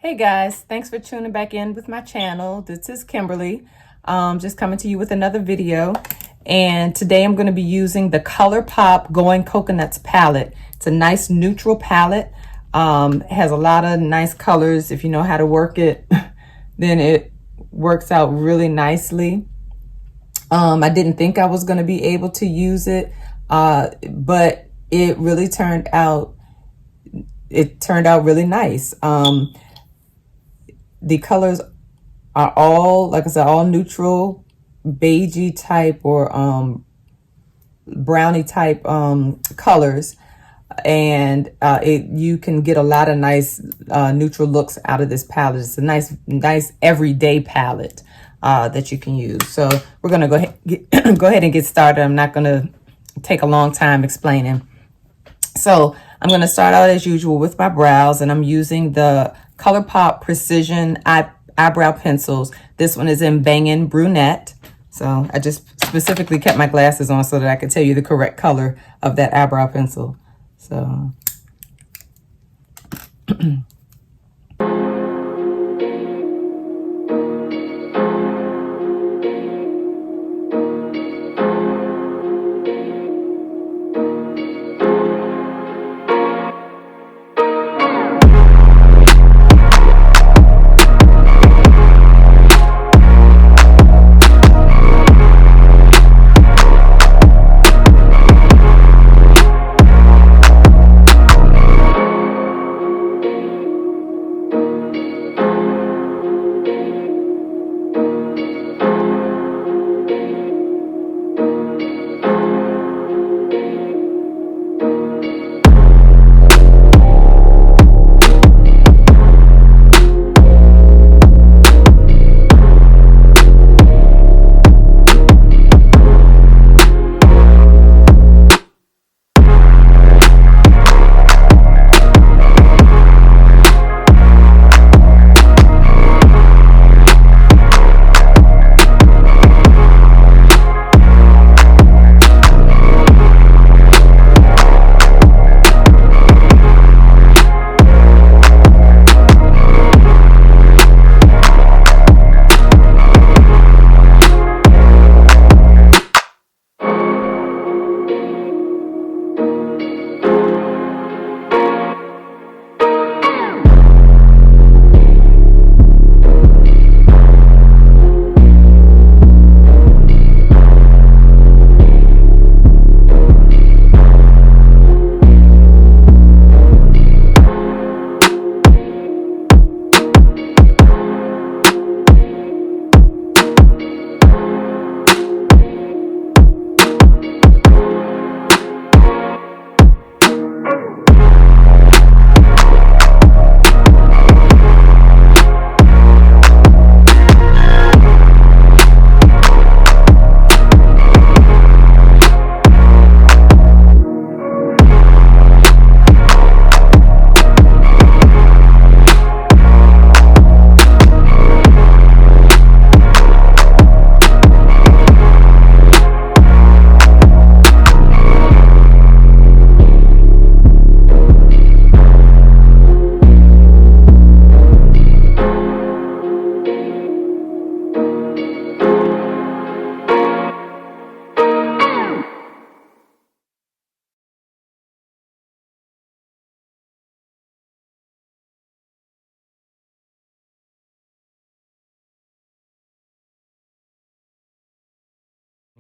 Hey guys, thanks for tuning back in with my channel. This is Kimberly, just coming to you with another video. And today I'm going to be using the Colourpop Going Coconuts palette. It's a nice neutral palette. It has a lot of nice colors. If you know how to work it, then it works out really nicely. I didn't think I was going to be able to use it, but it really turned out really nice. The colors are all, like I said, all neutral, beigey type or brownie type colors, and you can get a lot of nice neutral looks out of this palette. It's a nice everyday palette that you can use. So we're gonna go ahead and get started. I'm not gonna take a long time explaining. So I'm going to start out as usual with my brows, and I'm using the Colourpop Precision Eyebrow Pencils. This one is in Bangin Brunette. So I just specifically kept my glasses on so that I could tell you the correct color of that eyebrow pencil. So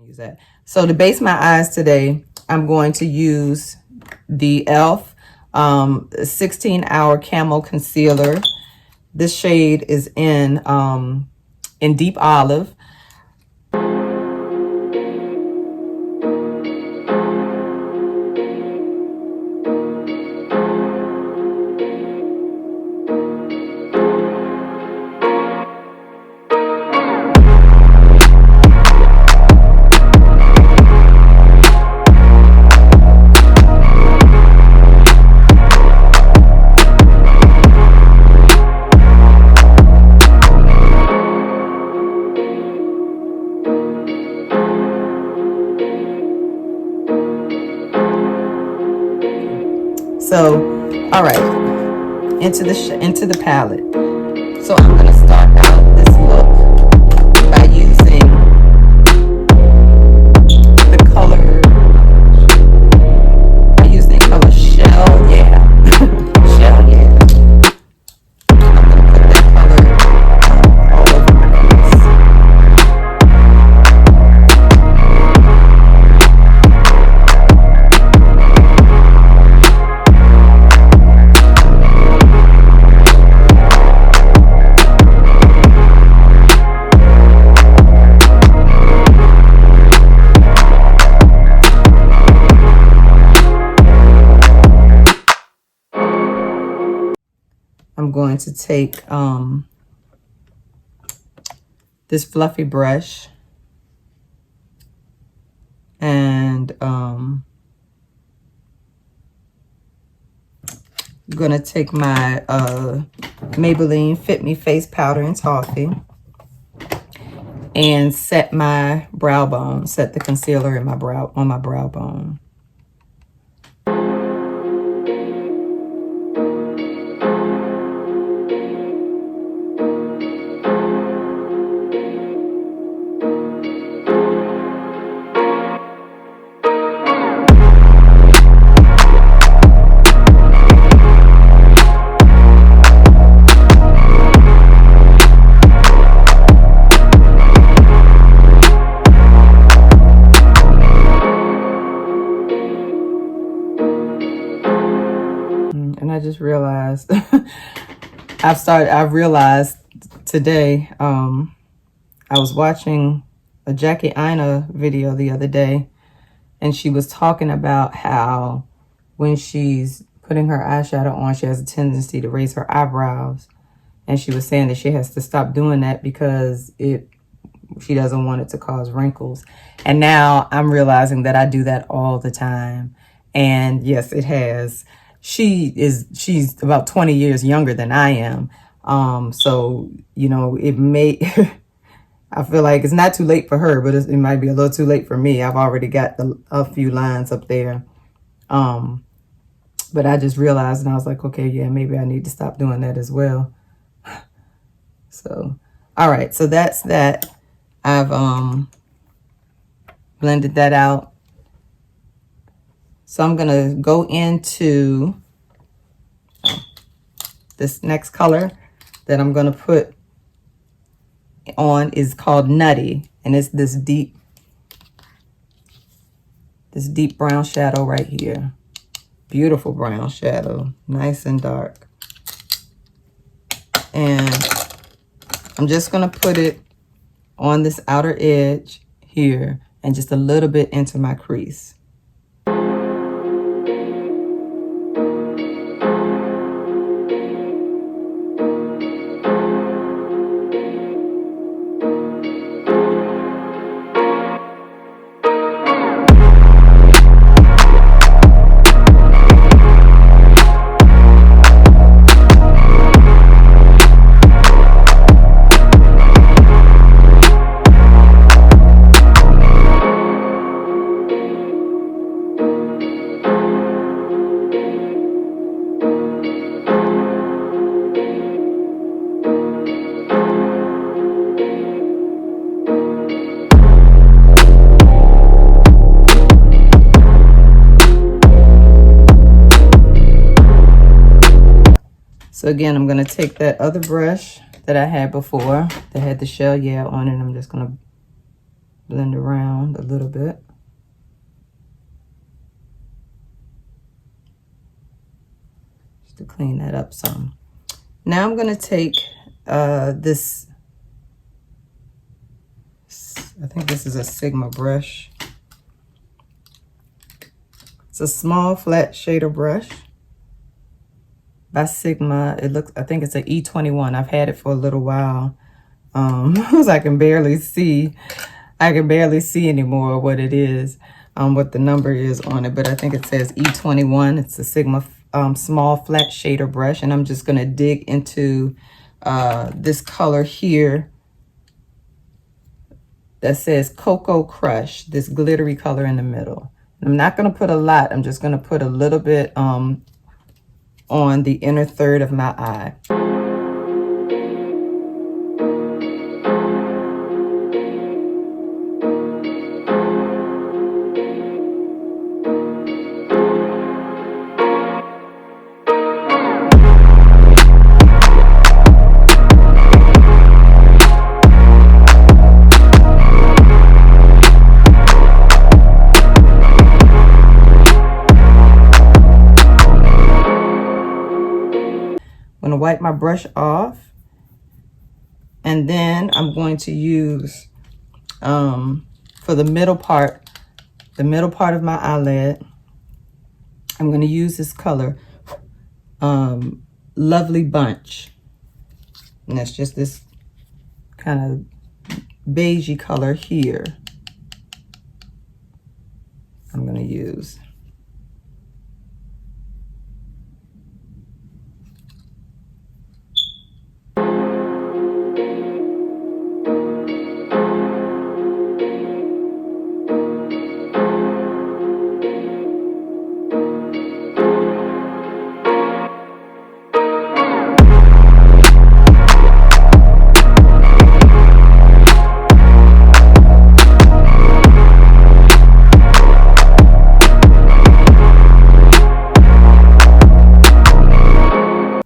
use that. So to base my eyes today, I'm going to use the e.l.f. 16-hour Camo Concealer. This shade is in Deep Olive. So, all right, into the palette. So I'm going to start out this look by using the color, Shell Yeah. Shell Yeah. I'm going to put that color all over my crease. I'm going to take this fluffy brush and I'm going to take my Maybelline Fit Me Face Powder in Toffee and set my brow bone, set the concealer in my brow, on my brow bone. Realized I've realized today, I was watching a Jackie Aina video the other day, and she was talking about how when she's putting her eyeshadow on, she has a tendency to raise her eyebrows, and she was saying that she has to stop doing that because she doesn't want it to cause wrinkles. And now I'm realizing that I do that all the time, and yes, it has. She's about 20 years younger than I am. So, you know, it may, I feel like it's not too late for her, but it might be a little too late for me. I've already got a few lines up there. But I just realized, and I was like, okay, yeah, maybe I need to stop doing that as well. So, all right. So that's that. I've blended that out. So I'm going to go into this next color that I'm going to put on is called Nutty. And it's this deep brown shadow right here. Beautiful brown shadow. Nice and dark. And I'm just going to put it on this outer edge here and just a little bit into my crease. So again, I'm going to take that other brush that I had before that had the Shell Yeah on it. I'm just going to blend around a little bit. Just to clean that up some. Now I'm going to take this, I think this is a Sigma brush. It's a small flat shader brush by Sigma. It looks, I think it's an E21. I've had it for a little while. I can barely see anymore what it is, what the number is on it, but I think it says E21. It's a Sigma small flat shader brush, and I'm just gonna dig into this color here that says Cocoa Crush, this glittery color in the middle. I'm not gonna put a lot, I'm just gonna put a little bit on the inner third of my eye. wipe my brush off, and then I'm going to use for the middle part of my eyelid, I'm going to use this color, Lovely Bunch. And that's just this kind of beigey color here. I'm going to use.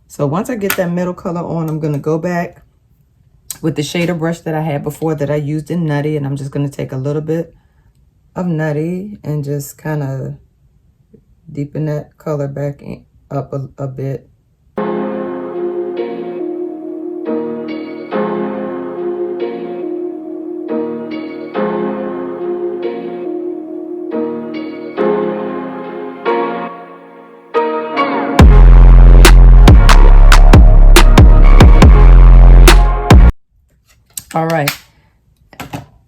So once I get that middle color on, I'm going to go back with the shader brush that I had before that I used in Nutty, and I'm just going to take a little bit of Nutty and just kind of deepen that color back up a bit. All right,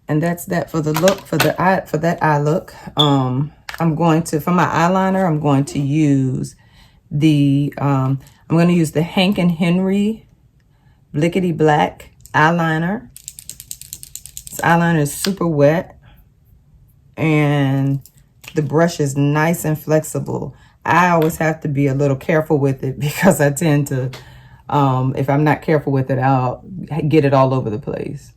and that's that for the look, for that eye look. I'm going to, for my eyeliner, I'm going to use the Hank and Henry Blickity Black eyeliner. This eyeliner is super wet, and the brush is nice and flexible. I always have to be a little careful with it because I tend to, if I'm not careful with it, I'll get it all over the place.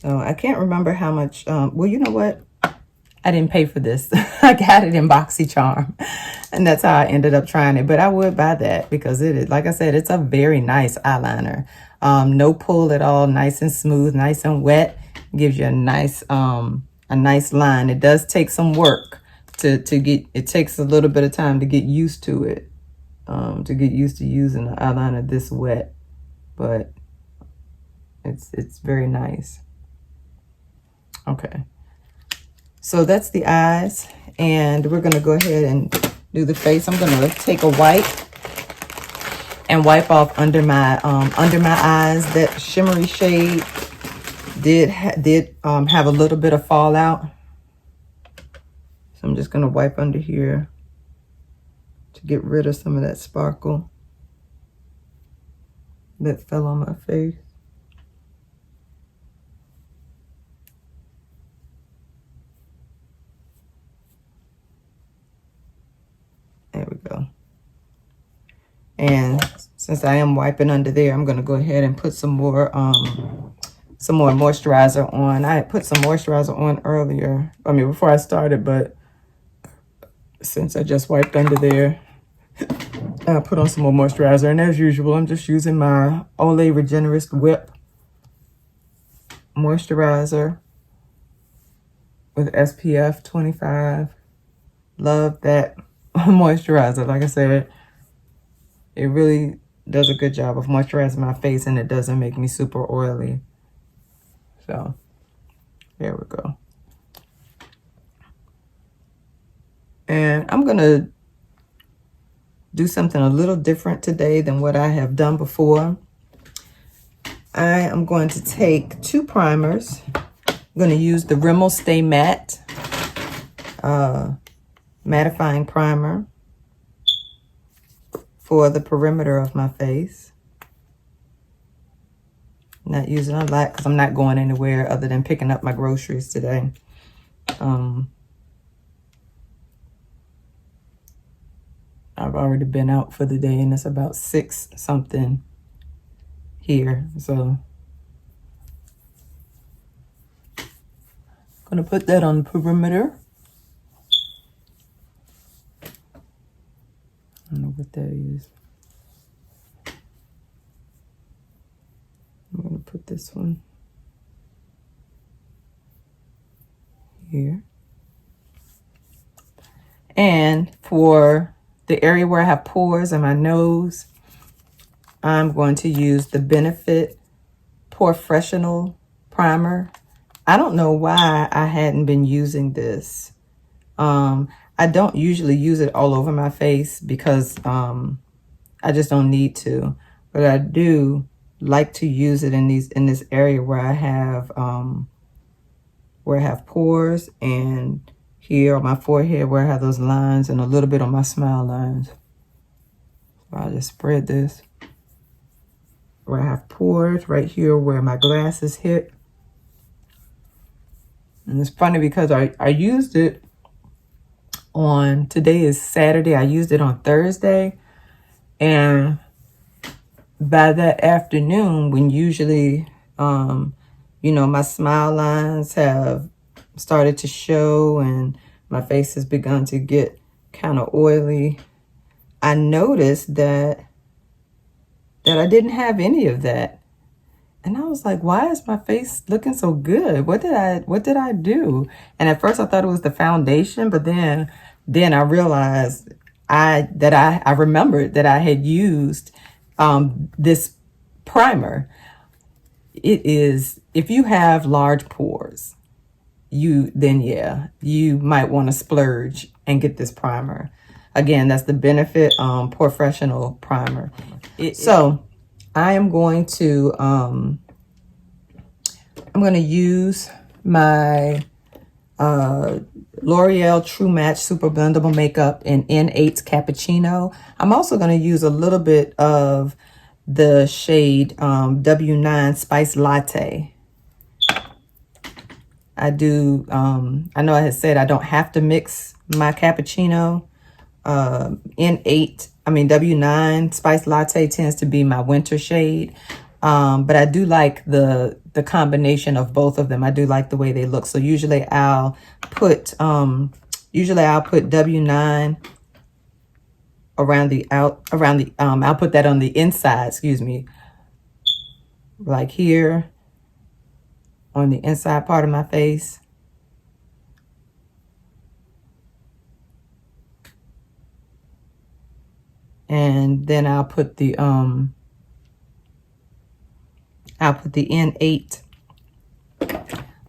I can't remember how much, well, you know what? I didn't pay for this. I got it in BoxyCharm, and that's how I ended up trying it. But I would buy that because it is, like I said, it's a very nice eyeliner. No pull at all, nice and smooth, nice and wet. Gives you a nice line. It does take some work to get, it takes a little bit of time to get used to it, to get used to using an eyeliner this wet, but it's very nice. Okay, so that's the eyes, and we're gonna go ahead and do the face. I'm gonna take a wipe and wipe off under my eyes. That shimmery shade did have a little bit of fallout, so I'm just gonna wipe under here to get rid of some of that sparkle that fell on my face. There we go. And since I am wiping under there, I'm going to go ahead and put some more moisturizer on. I had put some moisturizer on earlier, I mean before I started, but since I just wiped under there, I put on some more moisturizer. And as usual, I'm just using my Olay Regenerist Whip moisturizer with SPF 25. Love that moisturizer. Like I said, it really does a good job of moisturizing my face, and it doesn't make me super oily. So there we go. And I'm gonna do something a little different today than what I have done before. I am going to take two primers. I'm going to use the Rimmell Stay Matte mattifying primer for the perimeter of my face. Not using a lot because I'm not going anywhere other than picking up my groceries today. I've already been out for the day and it's about 6 something here. So I'm gonna put that on the perimeter. I don't know what that is. I'm gonna put this one here. And for the area where I have pores in my nose, I'm going to use the Benefit Pore-Fessional primer. I don't know why I hadn't been using this. I don't usually use it all over my face because I just don't need to. But I do like to use it in this area where I have pores, and here on my forehead where I have those lines, and a little bit on my smile lines. So I'll just spread this where I have pores, right here where my glasses hit. And it's funny because I used it on, today is Saturday, I used it on Thursday, and by that afternoon, when usually you know, my smile lines have started to show and my face has begun to get kind of oily, I noticed that I didn't have any of that. And I was like, why is my face looking so good? What did I do? And at first I thought it was the foundation, but then I realized I remembered that I had used this primer. It is, if you have large pores, then yeah, you might want to splurge and get this primer. Again, that's the Benefit Pore-Fessional primer. So I am going to use my L'Oreal True Match Super Blendable Makeup in N8 Cappuccino. I'm also going to use a little bit of the shade W9 Spice Latte. I do, I know I had said I don't have to mix my cappuccino. W9 Spice Latte tends to be my winter shade. But I do like the combination of both of them. I do like the way they look. So usually I'll put W9 I'll put that on the inside, excuse me, like here on the inside part of my face. And then I'll put the N8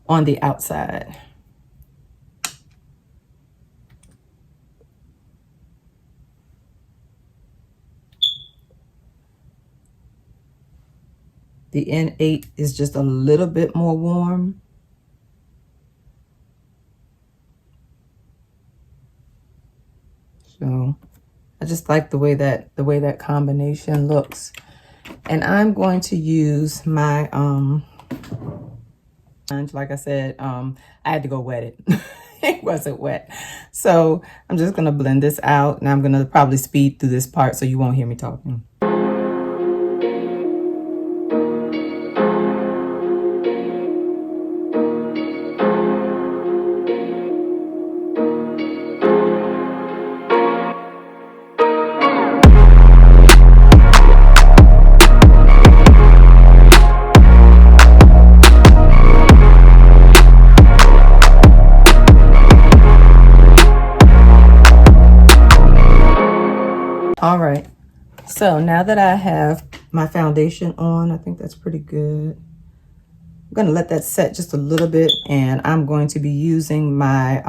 on the outside. The N8 is just a little bit more warm. So I just like the way that combination looks. And I'm going to use my like I said, I had to go wet it. It wasn't wet. So I'm just gonna blend this out, and I'm gonna probably speed through this part so you won't hear me talking. All right, so now that I have my foundation on, I think that's pretty good. I'm gonna let that set just a little bit, and I'm going to be using my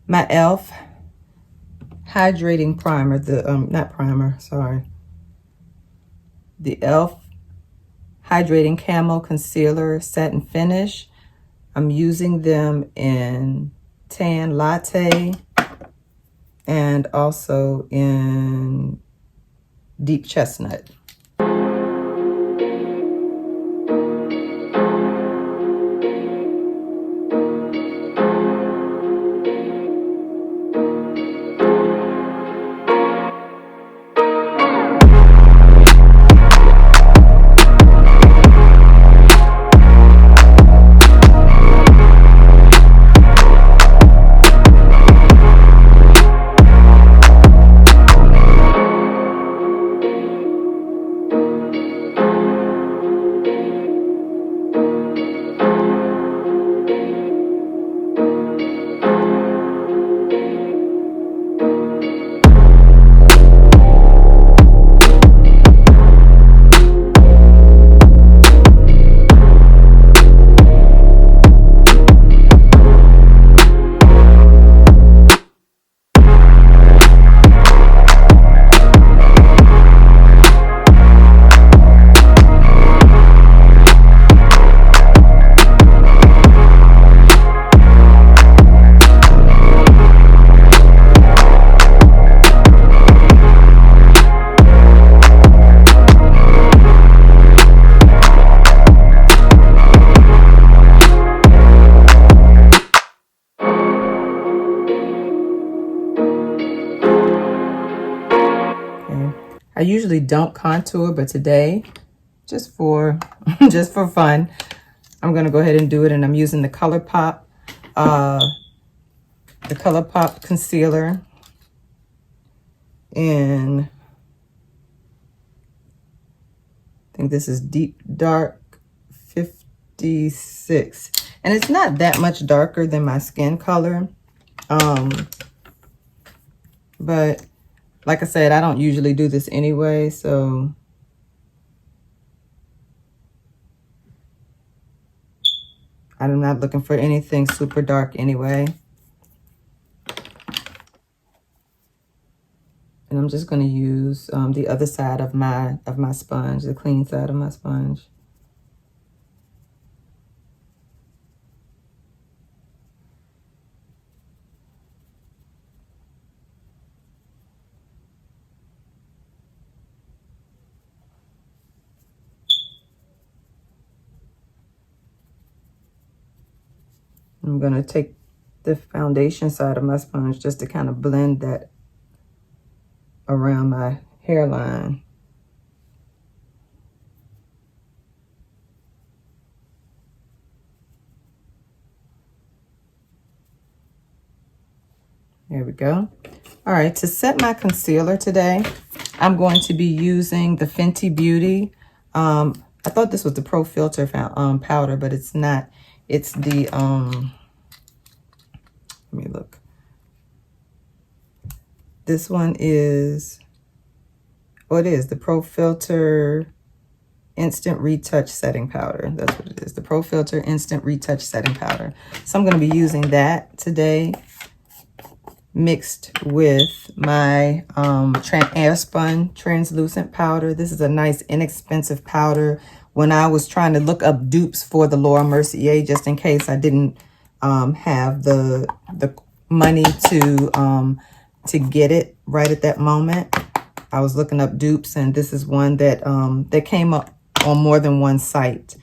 my e.l.f. hydrating primer, the e.l.f. hydrating camo concealer satin finish. I'm using them in tan latte and also in deep chestnut. I usually don't contour, but today, just for just for fun, I'm gonna go ahead and do it. And I'm using the Colourpop concealer in, I think this is Deep Dark 56, and it's not that much darker than my skin color, but like I said, I don't usually do this anyway, so I'm not looking for anything super dark anyway. And I'm just going to use the other side of my sponge, the clean side of my sponge. I'm going to take the foundation side of my sponge just to kind of blend that around my hairline. There we go. All right, to set my concealer today, I'm going to be using the Fenty Beauty. I thought this was the Pro Filter powder, but it's not. It's the, let me look. This one is, oh, it is the Pro Filter Instant Retouch Setting Powder. That's what it is, the Pro Filter Instant Retouch Setting Powder. So I'm going to be using that today, mixed with my Airspun Translucent Powder. This is a nice, inexpensive powder. When I was trying to look up dupes for the Laura Mercier, just in case I didn't have the money to get it right at that moment, I was looking up dupes, and this is one that that came up on more than one site.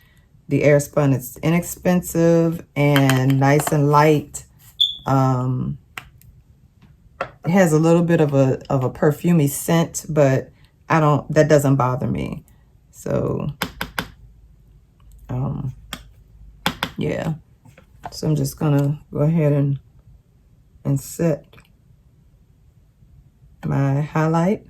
The Airspun, it's inexpensive and nice and light. It has a little bit of a perfumey scent, but that doesn't bother me. So yeah. So I'm just gonna go ahead and set my highlight.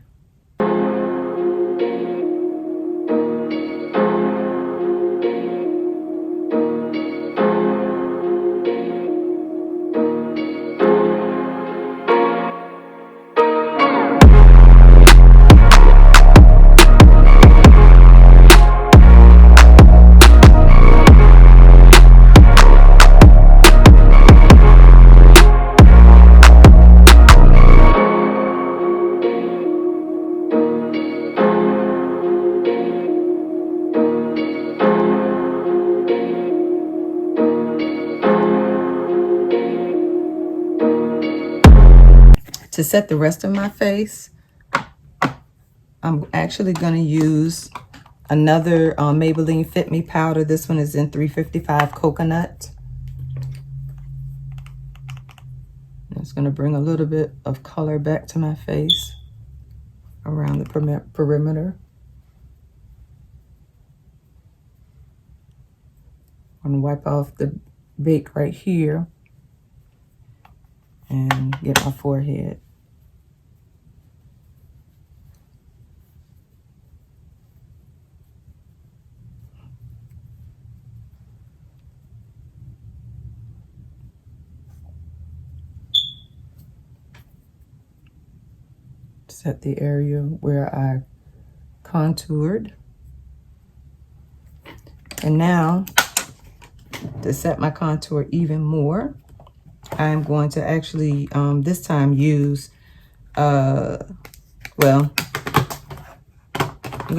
To set the rest of my face, I'm actually going to use another Maybelline Fit Me powder. This one is in 355 Coconut. And it's going to bring a little bit of color back to my face around the perimeter. I'm going to wipe off the bake right here and get my forehead. Set the area where I contoured. And now, to set my contour even more, I'm going to actually, this time use, I'm going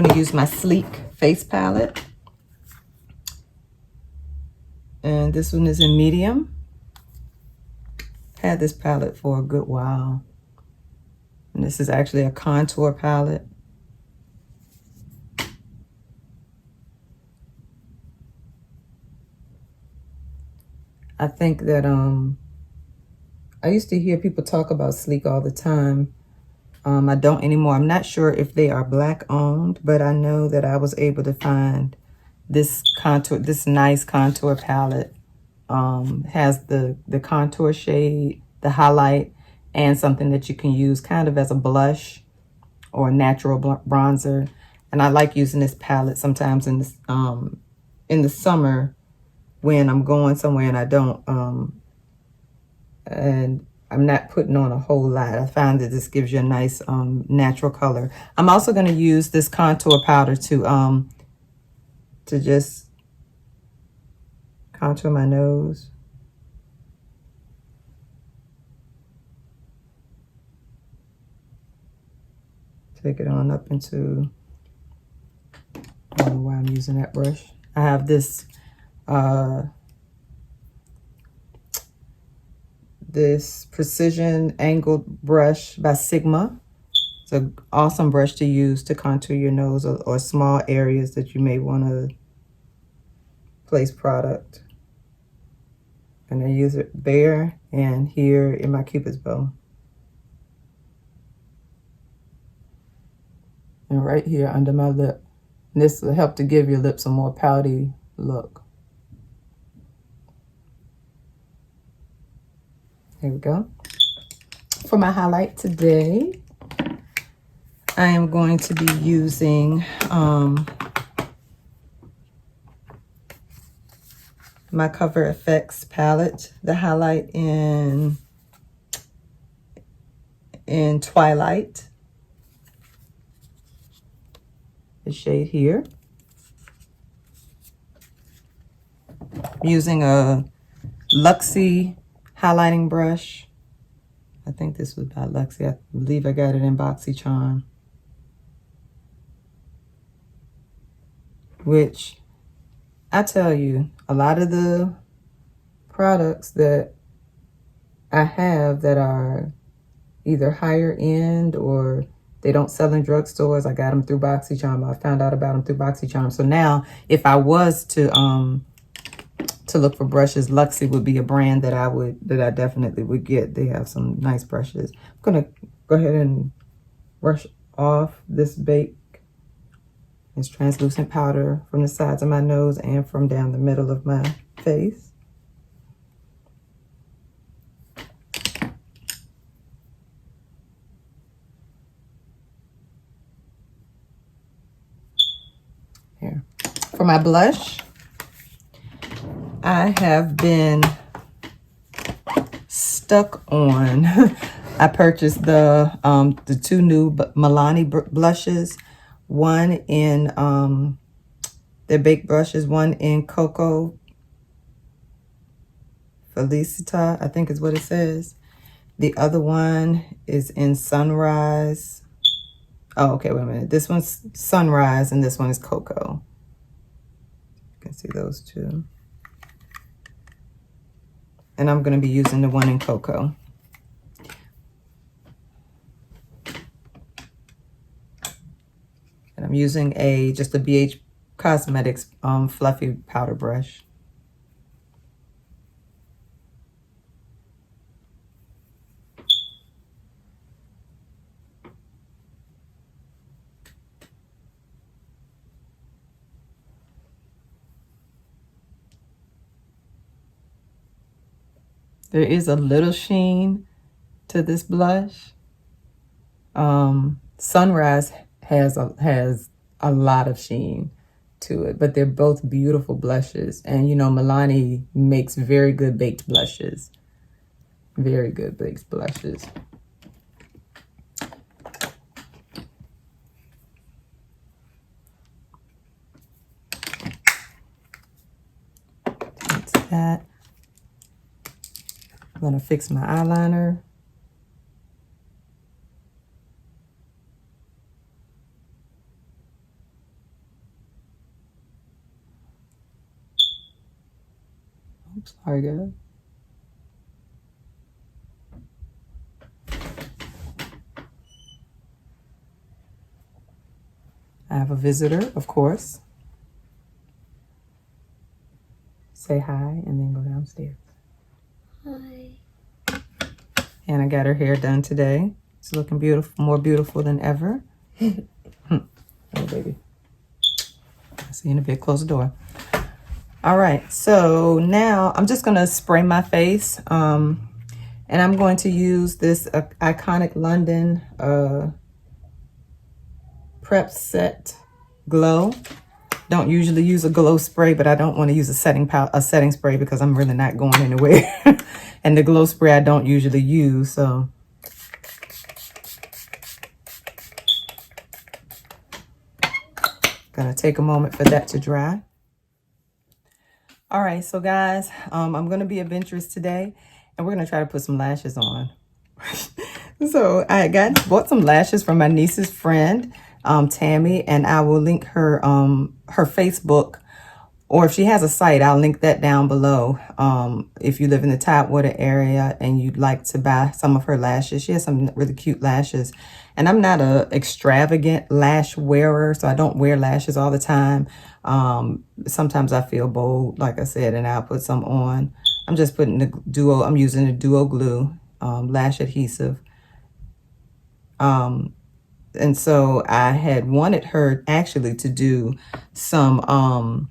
to use my Sleek face palette. And this one is in medium. Had this palette for a good while. And this is actually a contour palette. I think that I used to hear people talk about Sleek all the time. I don't anymore. I'm not sure if they are black owned, but I know that I was able to find this contour, this nice contour palette. Has the contour shade, the highlight, and something that you can use kind of as a blush or a natural bronzer. And I like using this palette sometimes in the summer when I'm going somewhere and I don't and I'm not putting on a whole lot. I find that this gives you a nice natural color. I'm also going to use this contour powder to just contour my nose. Take it on up into, I don't know why I'm using that brush. I have this this precision angled brush by Sigma. It's an awesome brush to use to contour your nose or small areas that you may want to place product. And I use it there and here in my Cupid's bow. And right here under my lip. And this will help to give your lips a more pouty look. There we go. For my highlight today, I am going to be using my Cover FX palette, the highlight in Twilight, the shade here. I'm using a Luxie highlighting brush. I think this was by Luxie. I believe I got it in BoxyCharm. Which, I tell you, a lot of the products that I have that are either higher end or they don't sell in drugstores, I got them through BoxyCharm. I found out about them through BoxyCharm. So now, if I was to look for brushes, Luxie would be a brand that I definitely would get. They have some nice brushes. I'm gonna go ahead and brush off this this translucent powder from the sides of my nose and from down the middle of my face. Here. For my blush, I have been stuck on, I purchased the two new Milani blushes, one in, they're baked brushes, one in Cocoa Felicita, I think is what it says. The other one is in Sunrise. Oh, okay, wait a minute. This one's Sunrise and this one is Cocoa. You can see those two. And I'm going to be using the one in Cocoa. And I'm using just a BH Cosmetics fluffy powder brush. There is a little sheen to this blush. Sunrise has a lot of sheen to it, but they're both beautiful blushes. And you know, Milani makes very good baked blushes. Very good baked blushes. That's that. I'm gonna fix my eyeliner. Oops, sorry guys. I have a visitor, of course. Say hi and then go downstairs. Hi. And I got her hair done today. It's looking beautiful, more beautiful than ever. Oh, baby. I'll see you in a bit. Close the door. All right, so now I'm just gonna spray my face, and I'm going to use this Iconic London Prep Set Glow. Don't usually use a glow spray, but I don't want to use a setting spray because I'm really not going anywhere. And the glow spray I don't usually use, so. Gonna take a moment for that to dry. All right, so guys, I'm gonna be adventurous today, and we're gonna try to put some lashes on. So I bought some lashes from my niece's friend, Tammy, and I will link her her Facebook, or if she has a site, I'll link that down below. If you live in the Tidewater area and you'd like to buy some of her lashes, she has some really cute lashes. And I'm not a extravagant lash wearer, so I don't wear lashes all the time. Sometimes I feel bold, like I said, and I'll put some on. I'm just putting I'm using the Duo Glue lash adhesive. And so I had wanted her actually to do some,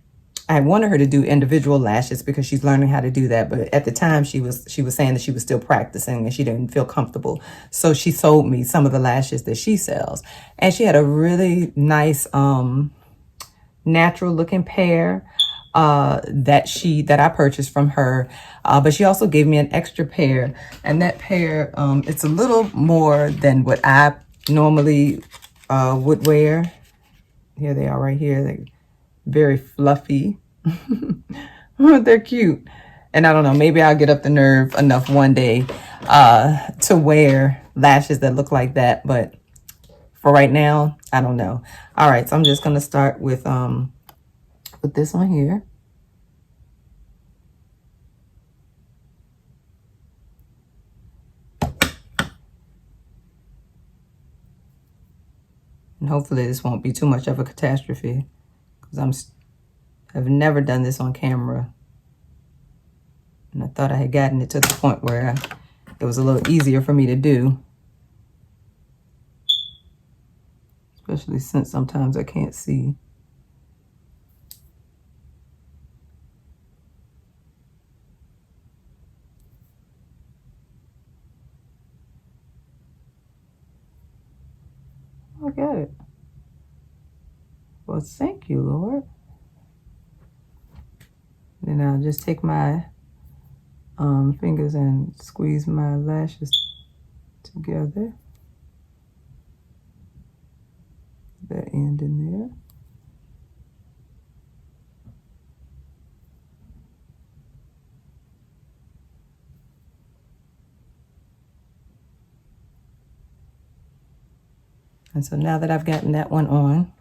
I wanted her to do individual lashes because she's learning how to do that. But at the time she was saying that she was still practicing and she didn't feel comfortable. So she sold me some of the lashes that she sells. And she had a really nice, natural looking pair, that I purchased from her. But she also gave me an extra pair, and that pair, it's a little more than what I normally, would wear. Here they are right here. They're very fluffy. They're cute. And I don't know, maybe I'll get up the nerve enough one day to wear lashes that look like that, but for right now, I don't know. All right, so I'm just gonna start with put this on here. And hopefully this won't be too much of a catastrophe, because I've never done this on camera. And I thought I had gotten it to the point where it was a little easier for me to do. Especially since sometimes I can't see. I got it. Well, thank you, Lord. Then I'll just take my fingers and squeeze my lashes together. That end in there. And so now that I've gotten that one on,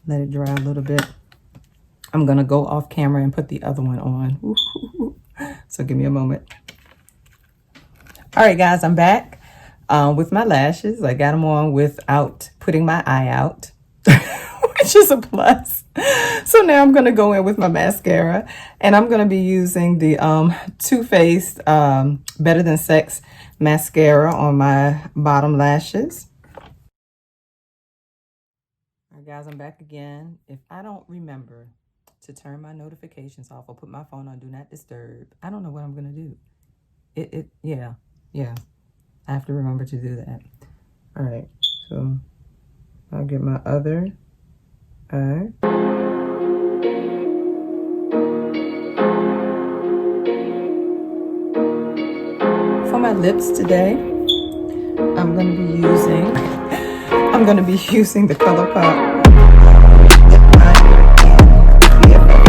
let it dry a little bit. I'm gonna go off camera and put the other one on. Ooh. So give me a moment. All right, guys, I'm back with my lashes. I got them on without putting my eye out, which is a plus. So now I'm gonna go in with my mascara, and I'm gonna be using the Too Faced Better Than Sex mascara on my bottom lashes. All right, guys, I'm back again. If I don't remember to turn my notifications off or put my phone on Do Not Disturb, I don't know what I'm gonna do. Yeah. I have to remember to do that. All right, so I'll get my other eye. For my lips today, I'm gonna be using the Colourpop lip liner and BFF.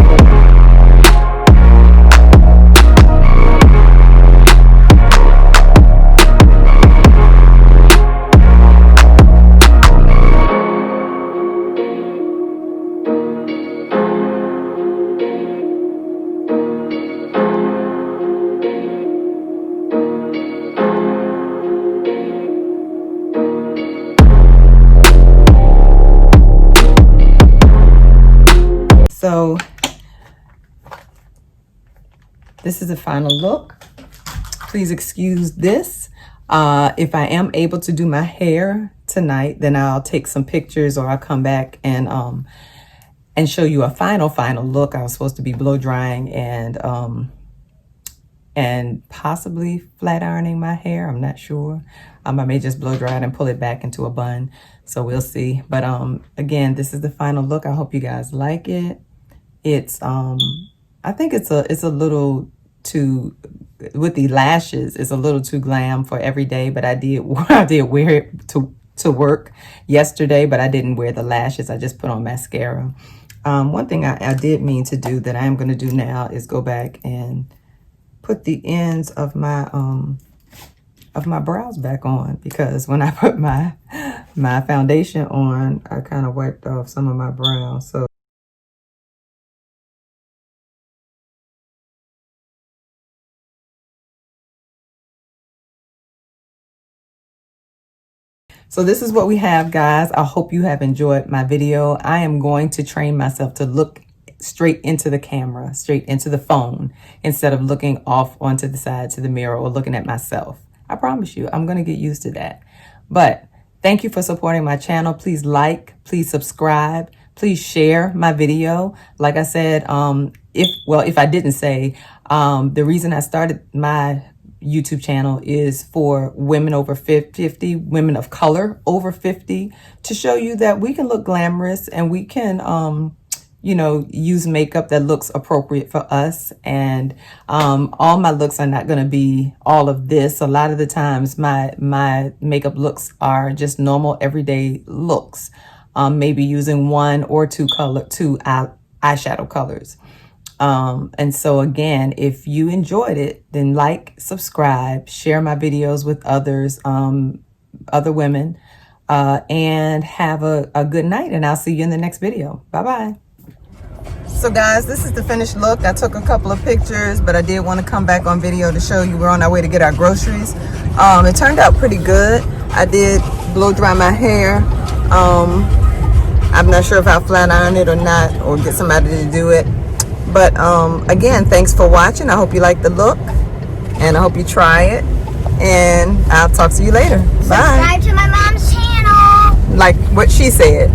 So this is the final look. Please excuse this. If I am able to do my hair tonight, then I'll take some pictures, or I'll come back and show you a final look. I was supposed to be blow drying and possibly flat ironing my hair. I'm not sure. I may just blow dry it and pull it back into a bun. So we'll see. But again, this is the final look. I hope you guys like it. It's I think it's a little too, with the lashes, it's a little too glam for every day, but I did wear it to work yesterday, but I didn't wear the lashes. I just put on mascara. One thing I did mean to do that I am going to do now is go back and put the ends of my brows back on, because when I put my foundation on, I kind of wiped off some of my brows. So this is what we have, guys. I hope you have enjoyed my video. I am going to train myself to look straight into the camera, straight into the phone, instead of looking off onto the side to the mirror or looking at myself. I promise you, I'm going to get used to that. But thank you for supporting my channel. Please like, please subscribe, please share my video. Like I said, if I didn't say, the reason I started my YouTube channel is for women over 50, women of color over 50, to show you that we can look glamorous and we can, you know, use makeup that looks appropriate for us. And all my looks are not going to be all of this. A lot of the times my makeup looks are just normal everyday looks, maybe using one or two eyeshadow colors. And so again, if you enjoyed it, then like, subscribe, share my videos with others, other women, and have a good night, and I'll see you in the next video. Bye-bye. So guys, this is the finished look. I took a couple of pictures, but I did want to come back on video to show you we're on our way to get our groceries. It turned out pretty good. I did blow dry my hair. I'm not sure if I'll flat iron it or not, or get somebody to do it. But again, thanks for watching. I hope you like the look, and I hope you try it, and I'll talk to you later. Bye. Subscribe to my mom's channel. Like what she said.